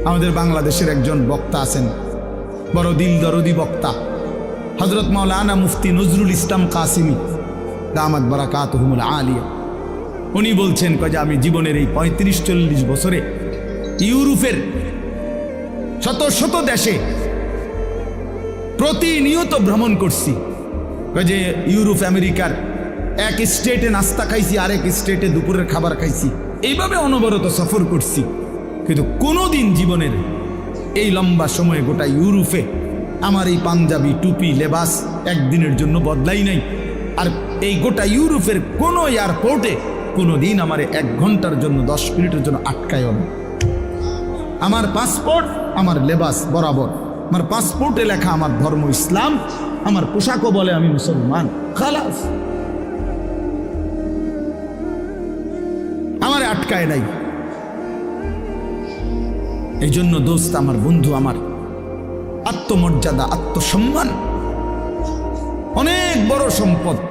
আমাদের বাংলাদেশের একজন বক্তা আছেন, বড় দিল দরদি বক্তা, হযরত মাওলানা মুফতি নজরুল ইসলাম কাসিমি দামাত বারাকাতুহুমুল আলিয়া। উনি বলছেন যে আমি জীবনের এই 35-40 বছরে ইউরোপের শত শত দেশে প্রতিনিয়ত ভ্রমণ করছি। যে ইউরোপ আমেরিকার এক স্টেটে নাস্তা খাইছি, আরেক স্টেটে দুপুরের খাবার খাইছি, এইভাবে অনবরত সফর করছি, কিন্তু কোনোদিন জীবনের এই লম্বা সময়ে গোটা ইউরোপে আমার এই পাঞ্জাবি টুপি লেবাস একদিনের জন্য বদলাই নাই। আর এই গোটা ইউরোপের কোনো এয়ারপোর্টে কোনোদিন আমার 1 ঘন্টার জন্য 10 মিনিটের জন্য আটকায়ও না। আমার পাসপোর্ট আমার লেবাস বরাবর, আমার পাসপোর্টে লেখা আমার ধর্ম ইসলাম, আমার পোশাকও বলে আমি মুসলমান, খালাস, আমার আটকায় নাই। এই জন্য দোস্ত আমার, বন্ধু আমার, আত্মমর্যাদা আত্মসম্মান অনেক বড় সম্পদ।